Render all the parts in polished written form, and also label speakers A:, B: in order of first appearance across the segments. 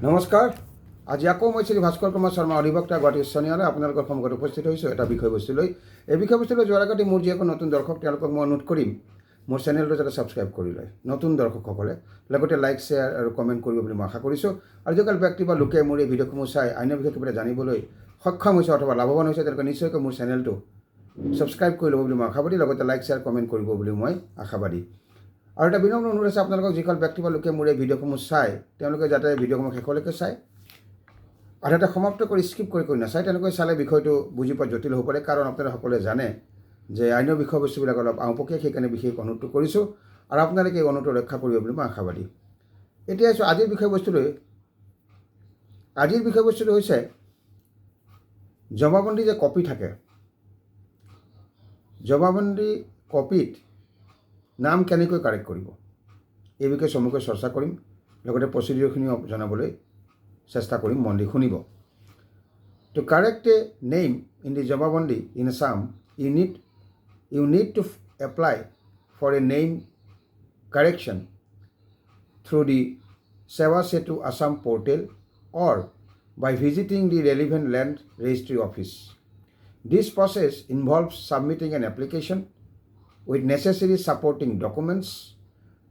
A: নমস্কাৰ। আজি আকৌ মই শ্ৰী ভাস্কৰ কুমাৰ শৰ্মা অধিবক্তা গুৱাহাটী উচ্চ ন্যায়ালয় আপোনালোকৰ সন্মুখত উপস্থিত হৈছোঁ এটা বিষয়বস্তুলৈ। এই বিষয়বস্তুলৈ যোৱাৰ আগতে মোৰ যিসকল নতুন দৰ্শক তেওঁলোকক মই অনুৰোধ কৰিম মোৰ চেনেলটো যাতে ছাবস্ক্ৰাইব কৰি লয় নতুন দৰ্শকসকলে, লগতে লাইক শ্বেয়াৰ আৰু কমেণ্ট কৰিব বুলি মই আশা কৰিছোঁ। আৰু যিসকল ব্যক্তি বা লোকে মোৰ এই ভিডিঅ'সমূহ চাই আইনৰ বিষয়ে কিবা জানিবলৈ সক্ষম হৈছে অথবা লাভৱান হৈছে তেওঁলোকে নিশ্চয়কৈ মোৰ চেনেলটো ছাবস্ক্ৰাইব কৰি ল'ব বুলি মই আশাবাদী, লগতে লাইক শ্বেয়াৰ কমেণ্ট কৰিব বুলি মই আশাবাদী। আৰু এটা বিনম্ৰ অনুৰোধ আছে আপোনালোকক, যিসকল ব্যক্তি বা লোকে মোৰ এই ভিডিঅ'সমূহ চাই তেওঁলোকে যাতে ভিডিঅ'সমূহ শেষলৈকে চায়, আধাতে সমাপ্ত কৰি স্কিপ কৰি নাচায়। তেনেকৈ চালে বিষয়টো বুজি পোৱা জটিল হ'ব পাৰে, কাৰণ আপোনালোকে সকলোৱে জানে যে আইনৰ বিষয়বস্তুবিলাক অলপ আওঁপকীয়া, সেইকাৰণে বিশেষ অনুৰোধ কৰিছোঁ আৰু আপোনালোকে এই অনুৰোধ ৰক্ষা কৰিব বুলি মই আশাবাদী। এতিয়া আছোঁ আজিৰ বিষয়বস্তুটো হৈছে জমাবন্দী যে কপি থাকে, জমাবন্দী কপিত নাম কেনেকৈ কাৰেক্ট কৰিব এই বিষয়ে চমুকৈ চৰ্চা কৰিম, লগতে প্ৰচিডিউৰখিনিও জনাবলৈ চেষ্টা কৰিম, মন দি শুনিব। To correct a name in the Jamabandi in Assam, you need to apply for a name correction through the Seva Setu Assam portal or by visiting the relevant land registry office. This process involves submitting an application with necessary supporting documents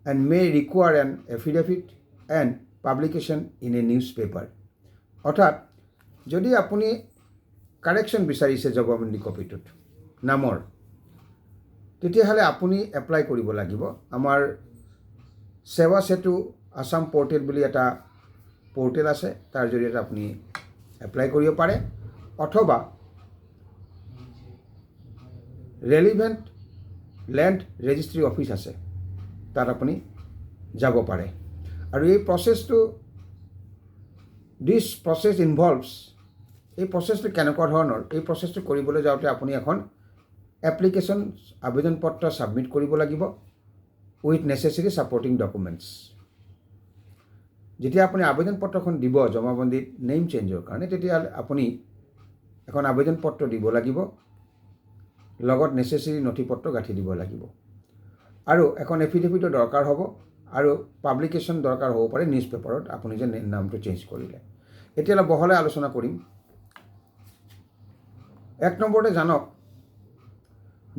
A: and may require an affidavit and publication in a newspaper. অৰ্থাৎ যদি আপুনি correction বিচাৰিছে জমাবন্দী কপিটোত নামৰ, তেতিয়াহ'লে আপুনি apply কৰিব লাগিব আমাৰ সেৱা সেতু আসাম পৰ্টেল বুলি এটা পৰ্টেল আছে, তাৰ জৰিয়তে আপুনি এপ্লাই কৰিব পাৰে, অথবা ৰেলিভেণ্ট লেণ্ড ৰেজিষ্ট্ৰি অফিচ আছে তাত আপুনি যাব পাৰে। আৰু এই প্ৰচেছটো দিছ প্ৰচেছ ইনভলভছ, এই প্ৰচেছটো কেনেকুৱা ধৰণৰ, এই প্ৰচেছটো কৰিবলৈ যাওঁতে আপুনি এখন এপ্লিকেশ্যন আবেদন পত্ৰ ছাবমিট কৰিব লাগিব উইথ নেচেচেৰী ছাপৰ্টিং ডকুমেণ্টছ। যেতিয়া আপুনি আবেদন পত্ৰখন দিব জমাবন্দীত নেম চেঞ্জৰ কাৰণে, তেতিয়াহ'লে আপুনি এখন আবেদন পত্ৰ দিব লাগিব, লগত নেচেচেৰী নথি পত্ৰ গাঁঠি দিব লাগিব, আৰু এখন এফিডেভিটো দৰকাৰ হ'ব, আৰু পাব্লিকেশ্যন দৰকাৰ হ'ব পাৰে নিউজ পেপাৰত আপুনি যে নামটো চেঞ্জ কৰিলে। এতিয়া অলপ বহলাই আলোচনা কৰিম। এক নম্বৰতে জানক,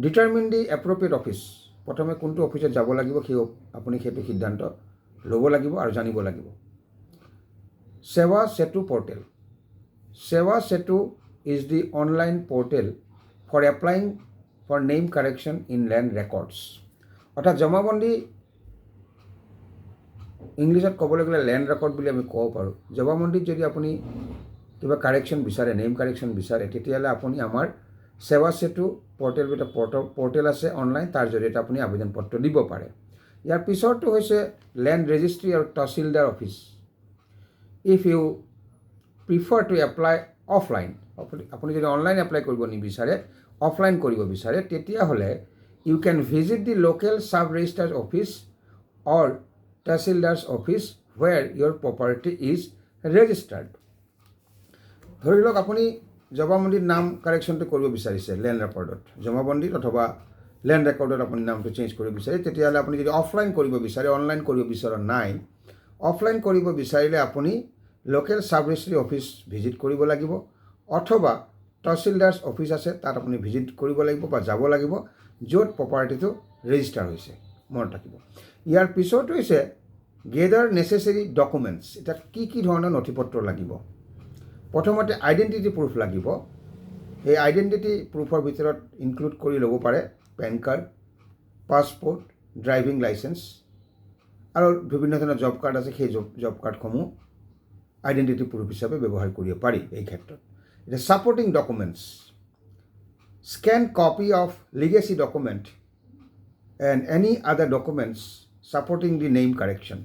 A: ডিটাৰমিন দি এপ্ৰপ্ৰিয়েট অফিচ। প্ৰথমে কোনটো অফিচত যাব লাগিব আপুনি সেইটো সিদ্ধান্ত ল'ব লাগিব আৰু জানিব লাগিব। সেৱা সেতু portal. Seva Setu is the online portal for applying for name correction in land records. অৰ্থাৎ জমাবন্দী ইংলিছত ক'বলৈ গ'লে লেণ্ড ৰেকৰ্ড বুলি আমি ক'ব পাৰোঁ। জমাবন্দীত যদি আপুনি কিবা কাৰেকশ্যন বিচাৰে, নেম কাৰেকশ্যন বিচাৰে, তেতিয়াহ'লে আপুনি আমাৰ সেৱা সেতু পৰ্টেল এটা পৰ্টেল আছে অনলাইন, তাৰ জৰিয়তে আপুনি আবেদন পত্ৰ দিব পাৰে। ইয়াৰ পিছৰটো হৈছে লেণ্ড ৰেজিষ্ট্ৰি আৰু তহচিলদাৰ office. If you prefer to apply offline, আপুনি যদি অনলাইন এপ্লাই কৰিব নিবিচাৰে, অফলাইন কৰিব বিচাৰে, তেতিয়াহ'লে you can visit the local sub registrar office or tahsildar's office where your property is registered. ধৰি লওক আপুনি জমাবন্দীত নাম কাৰেকশ্যনটো কৰিব বিচাৰিছে লেণ্ড ৰেকৰ্ডত, জমাবন্দীত অথবা লেণ্ড ৰেকৰ্ডত আপুনি নামটো চেঞ্জ কৰিব বিচাৰে, তেতিয়াহ'লে আপুনি যদি অফলাইন কৰিব বিচাৰে, অনলাইন কৰিব বিচৰা নাই, অফলাইন কৰিব বিচাৰিলে আপুনি লোকেল চাব ৰেজিষ্ট্ৰি অফিচ ভিজিট কৰিব লাগিব, অথবা তহচিলদাৰ্ছ অফিচ আছে তাত আপুনি ভিজিট কৰিব লাগিব বা যাব লাগিব, য'ত প্ৰপাৰ্টিটো ৰেজিষ্টাৰ হৈছে, মনত ৰাখিব। ইয়াৰ পিছতো হৈছে গেডাৰ নেচেচেৰী ডকুমেণ্টছ। এতিয়া কি ধৰণৰ নথি পত্ৰ লাগিব? প্ৰথমতে আইডেণ্টিটি প্ৰুফ লাগিব। এই আইডেণ্টিটি প্ৰুফৰ ভিতৰত ইনক্লুড কৰি ল'ব পাৰে pan card, passport, driving licence, আৰু বিভিন্ন ধৰণৰ জব কাৰ্ড আছে, সেই জব কাৰ্ডসমূহ আইডেণ্টিটি প্ৰুফ হিচাপে ব্যৱহাৰ কৰিব পাৰি এই ক্ষেত্ৰত। এতিয়া supporting documents, scan copy of legacy document and any other documents supporting the name correction.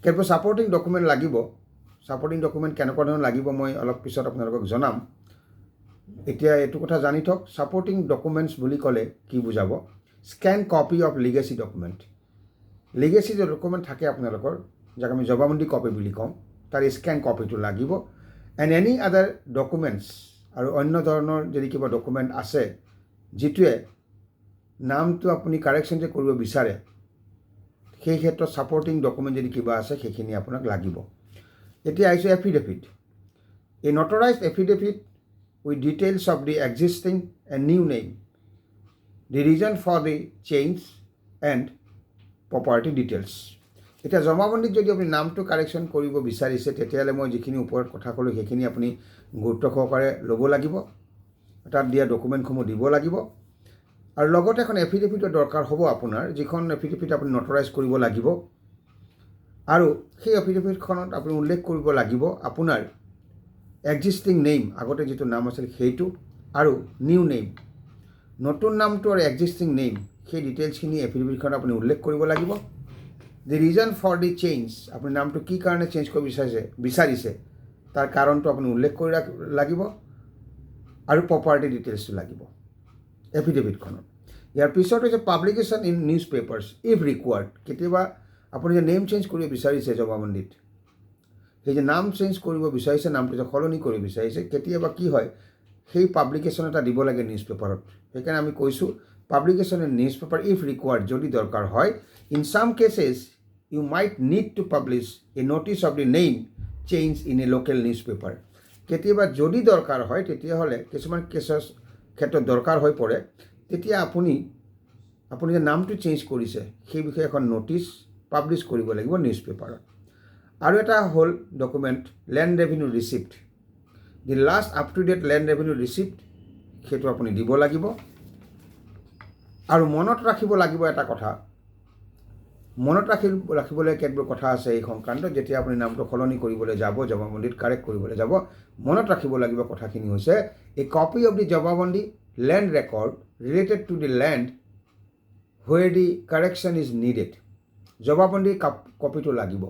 A: কেৱল ছাপৰ্টিং ডকুমেণ্ট লাগিব। ছাপৰ্টিং ডকুমেণ্ট কেনেকুৱা ধৰণৰ লাগিব মই অলপ পিছত আপোনালোকক জনাম। এতিয়া এইটো কথা জানি থওক, ছাপৰ্টিং ডকুমেণ্টছ বুলি ক'লে কি বুজাব। Scan copy of legacy document, legacy যে ডকুমেণ্ট থাকে আপোনালোকৰ, যাক আমি জমাবন্দী কপি বুলি কওঁ, তাৰ স্কেন কপিটো লাগিব। এণ্ড এনি আদাৰ ডকুমেণ্টছ, আৰু অন্য ধৰণৰ যদি কিবা ডকুমেণ্ট আছে যিটোৱে নামটো আপুনি কাৰেকশ্যন যে কৰিব বিচাৰে, সেই ক্ষেত্ৰত ছাপৰ্টিং ডকুমেণ্ট যদি কিবা আছে সেইখিনি আপোনাক লাগিব। এতিয়া আহিছোঁ affidavit. A notarized affidavit with details of the existing and new name, the reason for the change and property details. এতিয়া জমাবন্দীত যদি আপুনি নামটো কাৰেকশ্যন কৰিব বিচাৰিছে তেতিয়াহ'লে মই যিখিনি ওপৰত কথা ক'লোঁ সেইখিনি আপুনি গুৰুত্ব সহকাৰে ল'ব লাগিব, তাত দিয়া ডকুমেণ্টসমূহ দিব লাগিব, আৰু লগতে এখন এফিডেভিটৰ দৰকাৰ হ'ব আপোনাৰ, যিখন এফিডেভিট আপুনি নটৰাইজ কৰিব লাগিব, আৰু সেই এফিডেভিটখনত আপুনি উল্লেখ কৰিব লাগিব আপোনাৰ এক্সিষ্টিং নেম, আগতে যিটো নাম আছিল সেইটো, আৰু নিউ নেম, নতুন নামটো আৰু এক্সিষ্টিং নেম, সেই ডিটেইলছখিনি এফিডেভিটখনত আপুনি উল্লেখ কৰিব লাগিব। দি ৰিজন ফৰ দি চেঞ্জ, আপুনি নামটো কি কাৰণে চেঞ্জ কৰিব বিচাৰিছে তাৰ কাৰণটো আপুনি উল্লেখ কৰি লাগিব, আৰু প্ৰপাৰ্টি ডিটেইলছটো লাগিব এফিডেভিটখনত। ইয়াৰ পিছত হৈছে publication in news papers if required. কেতিয়াবা আপুনি যে নেম চেঞ্জ কৰিব বিচাৰিছে জমাবন্দীত, সেই যে নাম চেঞ্জ কৰিব বিচাৰিছে, নামটো যে সলনি কৰিব বিচাৰিছে, কেতিয়াবা কি হয় সেই পাব্লিকেশ্যন এটা দিব লাগে নিউজ পেপাৰত। সেইকাৰণে আমি কৈছোঁ publication in news paper if required, যদি দৰকাৰ হয়। In some cases you might need to publish A notice of the name change in a local news paper. কেতিয়াবা যদি দৰকাৰ হয় তেতিয়াহ'লে কিছুমান কেছৰ ক্ষেত্ৰত দৰকাৰ হৈ পৰে, তেতিয়া আপুনি যে নামটো চেঞ্জ কৰিছে সেই বিষয়ে এখন ন'টিছ পাব্লিছ কৰিব লাগিব নিউজ পেপাৰত। আৰু এটা হ'ল document land revenue receipt, the last up to date land revenue receipt, সেইটো আপুনি দিব লাগিব। আৰু মনত ৰাখিব লাগিব এটা কথা, মনত ৰাখিবলৈ কেতবোৰ কথা আছে এই সংক্ৰান্তত। যেতিয়া আপুনি নামটো সলনি কৰিবলৈ যাব, জমাবন্দীত কাৰেক্ট কৰিবলৈ যাব, মনত ৰাখিব লাগিব কথাখিনি হৈছে a copy of the jamabandi land record related to the land where the correction is needed. জমাবন্দীৰ কপিটো লাগিব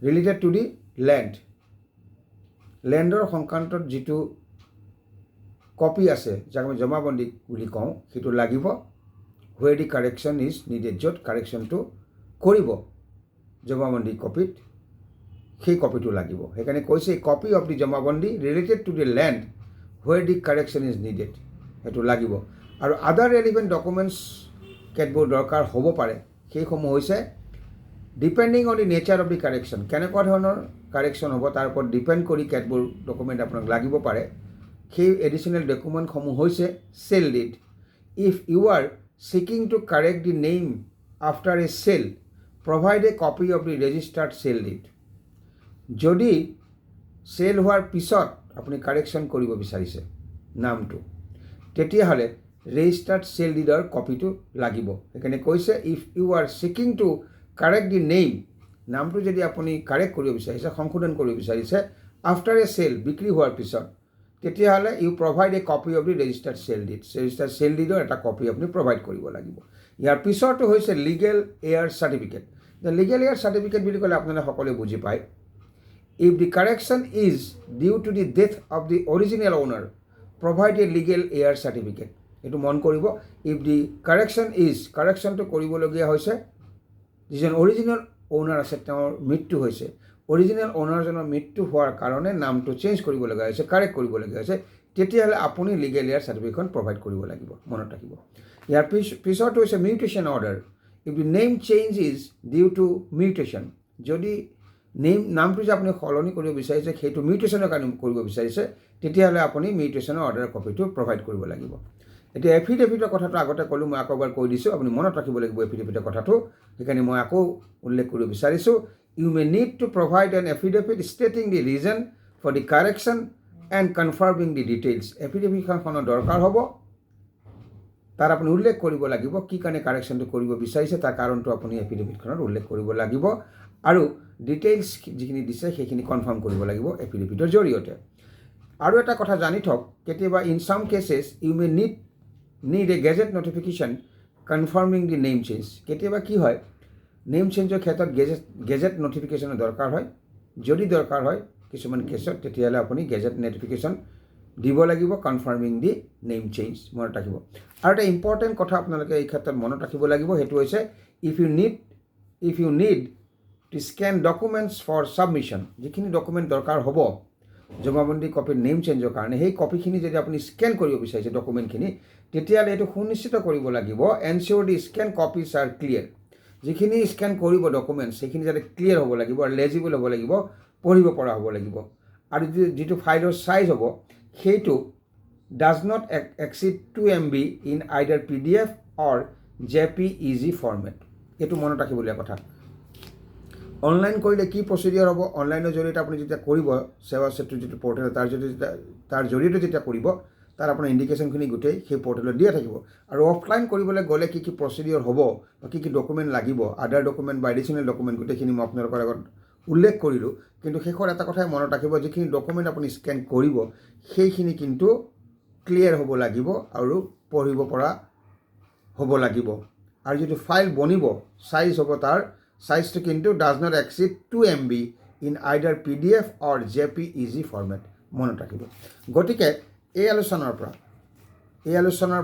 A: ৰিলেটেড টু দি লেণ্ডৰ সংক্ৰান্তত যিটো কপি আছে, যাক আমি জমাবন্দী বুলি কওঁ, সেইটো লাগিব। Where the correction is needed, য'ত কাৰেকশ্যনটো কৰিব জমাবন্দী কপিত, সেই কপিটো লাগিব। সেইকাৰণে কৈছে copy of the jamabandi related to the land where the correction is needed, সেইটো লাগিব। আৰু আদাৰ ৰেলিভেণ্ট ডকুমেণ্টছ কেতবোৰ দৰকাৰ হ'ব পাৰে, সেইসমূহ হৈছে depending on the nature of the correction, কেনেকুৱা ধৰণৰ কাৰেকশ্যন হ'ব তাৰ ওপৰত ডিপেণ্ড কৰি কেতবোৰ ডকুমেণ্ট আপোনাক লাগিব পাৰে। সেই এডিশ্যনেল ডকুমেণ্টসমূহ হৈছে sale deed. If you are seeking to correct the name after a sale, provide a copy of the registered sale deed. যদি চেল হোৱাৰ পিছত আপুনি কাৰেকশ্যন কৰিব বিচাৰিছে নামটো, তেতিয়াহ'লে ৰেজিষ্টাৰ্ড চেল ডিডৰ কপিটো লাগিব। সেইকাৰণে কৈছে if you are seeking to correct the name, নামটো যদি আপুনি কাৰেক্ট কৰিব বিচাৰিছে, সংশোধন কৰিব বিচাৰিছে আফটাৰ এ চেল, বিক্ৰী হোৱাৰ পিছত, তেতিয়াহ'লে you provide a copy of the registered sale deed, registered sale ডিডৰ এটা কপি আপুনি প্ৰভাইড কৰিব লাগিব। ইয়াৰ পিছৰটো হৈছে legal heir certificate. Legal heir certificate বুলি ক'লে আপোনালোকে সকলোৱে বুজি পায়। If the correction is due to the death of the original owner, provide a legal heir certificate. এইটো মন কৰিব, ইফ দি কাৰেকশ্যনটো কৰিবলগীয়া হৈছে যিজন অৰিজিনেল অ'নাৰ আছে তেওঁৰ মৃত্যু হৈছে, অৰিজিনেল অ'নাৰজনৰ মৃত্যু হোৱাৰ কাৰণে নামটো চেঞ্জ কৰিবলগীয়া হৈছে, কাৰেক্ট কৰিবলগীয়া হৈছে, তেতিয়াহ'লে আপুনি লিগেল এয়াৰ চাৰ্টিফিকেটখন প্ৰভাইড কৰিব লাগিব, মনত ৰাখিব। ইয়াৰ পিছতো হৈছে mutation order. If the name change is due to mutation, যদি নামটো যে আপুনি সলনি কৰিব বিচাৰিছে সেইটো মিউটেশ্যনৰ কাৰণে কৰিব বিচাৰিছে, তেতিয়াহ'লে আপুনি মিউটেশ্যনৰ অৰ্ডাৰ কপিটো প্ৰভাইড কৰিব লাগিব। এতিয়া এফিডেভিটৰ কথাটো আগতে ক'লোঁ, মই আকৌ এবাৰ কৈ দিছোঁ, আপুনি মনত ৰাখিব লাগিব এফিডেভিটৰ কথাটো, সেইকাৰণে মই আকৌ উল্লেখ কৰিব বিচাৰিছোঁ। You may need to provide an affidavit stating the reason for the correction and confirming the details. এফিডেভিটখনৰ দৰকাৰ হ'ব, তাত আপুনি উল্লেখ কৰিব লাগিব কি কাৰণে কাৰেকশ্যনটো কৰিব বিচাৰিছে, তাৰ কাৰণটো আপুনি এফিডেভিটখনত উল্লেখ কৰিব লাগিব, আৰু ডিটেইলছ যিখিনি দিছে সেইখিনি কনফাৰ্ম কৰিব লাগিব এফিডেভিটৰ জৰিয়তে। আৰু এটা কথা জানি থওক, কেতিয়াবা in some cases you may need a gazette notification confirming the name change. কেতিয়াবা কি হয়, নেম চেঞ্জৰ ক্ষেত্ৰত গেজেট নটিফিকেশ্যনৰ দৰকাৰ হয়। যদি দৰকাৰ হয় কিছুমান কেছত, তেতিয়াহ'লে আপুনি গেজেট নটিফিকেশ্যন দিব লাগিব কনফাৰ্মিং দি নেম চেঞ্জ, মনত ৰাখিব। আৰু এটা ইম্পৰ্টেণ্ট কথা আপোনালোকে এই ক্ষেত্ৰত মনত ৰাখিব লাগিব, সেইটো হৈছে if you need to scan documents for submission, যিখিনি ডকুমেণ্ট দৰকাৰ হ'ব জমাবন্দী কপিৰ নেম চেঞ্জৰ কাৰণে, সেই কপিখিনি যদি আপুনি স্কেন কৰিব বিচাৰিছে ডকুমেণ্টখিনি, তেতিয়াহ'লে এইটো সুনিশ্চিত কৰিব লাগিব এনচিয়ৰ দি স্কেন কপিজ আৰ ক্লিয়াৰ, যিখিনি স্কেন কৰিব ডকুমেণ্টছ সেইখিনি যাতে ক্লিয়াৰ হ'ব লাগিব আৰু লেজিবল হ'ব লাগিব, পঢ়িব পৰা হ'ব লাগিব। আৰু যিটো ফাইলৰ ছাইজ হ'ব সেইটো does not exceed 2 MB in either PDF or JPEG format. এইটো মনত ৰাখিবলগীয়া কথা। অনলাইন কৰিলে কি প্ৰচিডিঅ'ৰ হ'ব, অনলাইনৰ জৰিয়তে আপুনি যেতিয়া কৰিব সেৱা সেতু যিটো পৰ্টেল তাৰ জৰিয়তে যেতিয়া কৰিব তাৰ আপোনাৰ ইণ্ডিকেশ্যনখিনি গোটেই সেই পৰ্টেলত দিয়া থাকিব। আৰু অফলাইন কৰিবলৈ গ'লে কি প্ৰচিডিঅ'ৰ হ'ব বা কি ডকুমেণ্ট লাগিব, আদাৰ ডকুমেণ্ট বা এডিশ্যনেল ডকুমেণ্ট গোটেইখিনি মই আপোনালোকৰ আগত উল্লেখ কৰিলোঁ। কিন্তু শেষৰ এটা কথাই মনত ৰাখিব, যিখিনি ডকুমেণ্ট আপুনি স্কেন কৰিব সেইখিনি কিন্তু ক্লিয়াৰ হ'ব লাগিব আৰু পঢ়িব পৰা হ'ব লাগিব। আৰু যিটো ফাইল বনিব ছাইজ হ'ব তাৰ ছাইজটো কিন্তু does not exceed 2 MB in either PDF or JPEG format, মনত ৰাখিব। গতিকে এই আলোচনাৰ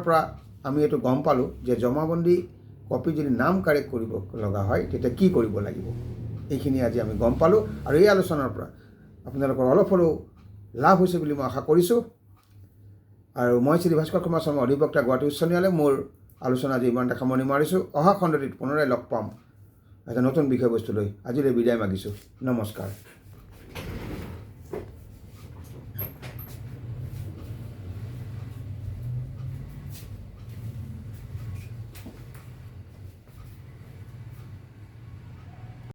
A: পৰা আমি এইটো গম পালোঁ যে জমাবন্দী কপি যদি নাম কাৰেক্ট কৰিব লগা হয় তেতিয়া কি কৰিব লাগিব, এইখিনি আজি আমি গম পালোঁ। আৰু এই আলোচনাৰ পৰা আপোনালোকৰ অলপ হ'লেও লাভ হৈছে বুলি মই আশা কৰিছোঁ। আৰু মই শ্ৰী ভাস্কৰ কুমাৰ শৰ্মা, অধিবক্তা, গুৱাহাটী উচ্চ ন্যায়ালয়। মোৰ আলোচনা আজি ইমানতে সামৰণি মাৰিছোঁ। অহা খণ্ডটিত পুনৰাই লগ পাম এটা নতুন বিষয়বস্তু লৈ। আজিলৈ বিদায় মাগিছোঁ। নমস্কাৰ।